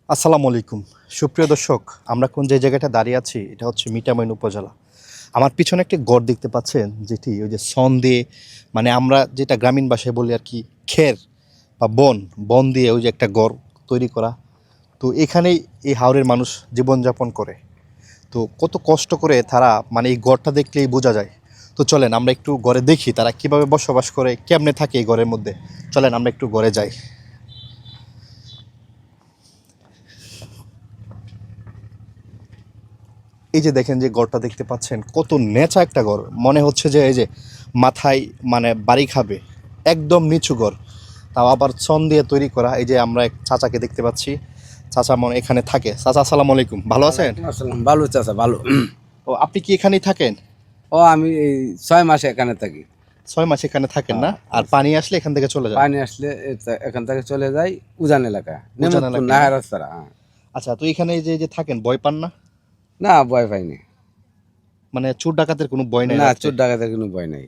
আসসালামু আলাইকুম সুপ্রিয় দর্শক, আমরা কোন যে জায়গাটা দাঁড়িয়ে আছি এটা হচ্ছে মিঠামইন উপজেলা। আমার পিছনে একটি গড় দেখতে পাচ্ছেন, যেটি ওই যে সন দিয়ে, মানে আমরা যেটা গ্রামীণ ভাষায় বলি আর কি, খের বা বন বন দিয়ে ওই যে একটা গড় তৈরি করা। তো এখানেই এই হাওরের মানুষ জীবনযাপন করে। তো কত কষ্ট করে তারা, মানে এই গড়টা দেখলেই বোঝা যায়। তো চলেন আমরা একটু ঘরে দেখি তারা কিভাবে বসবাস করে, কেমনে থাকে এই ঘরের মধ্যে। চলেন আমরা একটু ঘরে যাই। এই যে দেখেন যে ঘরটা দেখতে পাচ্ছেন, কত নেচা একটা ঘর, মনে হচ্ছে যে এই যে মাথায় মানে বাড়ি খাবে। একদম নিচু ঘর, তাও আবার চন দিয়ে তৈরি করা। এই যে আমরা এক চাচাকে দেখতে পাচ্ছি, চাচা মনে এখানে থাকে। চাচা আসসালামু আলাইকুম, ভালো আছেন? ওয়ালাইকুম আসসালাম। ভালো চাচা, ভালো। ও আপনি কি এখানেই থাকেন? ও আমি এই 6 মাস এখানে থাকি। 6 মাস এখানে থাকেন না? আর পানি আসলে এখান থেকে চলে যান? পানি আসলে এখান থেকে চলে যাই উজান এলাকা, উজান নেমতপুর এলাকায় না? নাহার রাস্তারা। হ্যাঁ। আচ্ছা, তো এখানে এই যে থাকেন, ভয় পান না? না, ভয় পাইনি। মানে চোর ডাকাতের কোনো ভয় নাই না, রাত্রে? চোর ডাকাতের কোনো ভয় নাই।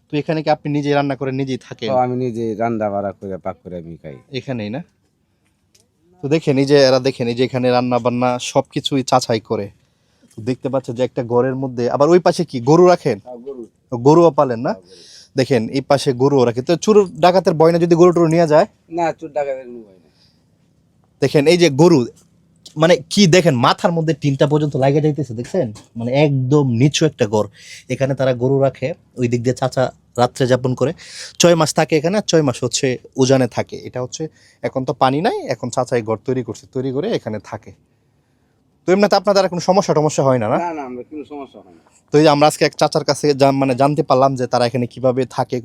তো এখানে কি আপনি নিজেই রান্না করে নিজেই ও থাকেন? আমি নিজে রান্না বাড়া করে পাক করে আমি খাই। এখানেই না? তো দেখেন এই যে এরা, দেখেন এই যে এখানে রান্না বান্না সব কিছুই চাচাই করে। তো দেখতে পাচ্ছে যে একটা ঘরের মধ্যে আবার ওই পাশে কি গরু রাখেন? গরু। গরুও পালেন না? দেখেন এই পাশে গরুও রাখে। তো চোর ডাকাতের ভয় না যদি গরু টরু নিয়ে যায়? না, চোর ডাকাতের কোনো ভয় নাই। দেখেন এই যে গরু, মানে কি দেখেন মাথার মধ্যে টিনটা পর্যন্ত লাগে যাইতেছে, দেখছেন? মানে একদম নিচু একটা ঘর, এখানে তারা গরু রাখে। ওই দিক দিয়ে চাচা রাত্রে যাপন করে। 6 মাস থাকে এখানে, আর 6 মাস হচ্ছে উজানে থাকে। এটা হচ্ছে, এখন তো পানি নাই, এখন চাচা এই ঘর তৈরি করছে, তৈরি করে এখানে থাকে। তো এমনিতে আপনাদের আর কোনো সমস্যা টমস্যা হয় না, না? না না, আমরা কোনো সমস্যা হয় না। তো এই যে আমরা আজকে এক চাচার কাছে মানে জানতে পারলাম যে তারা এখানে কিভাবে থাকে।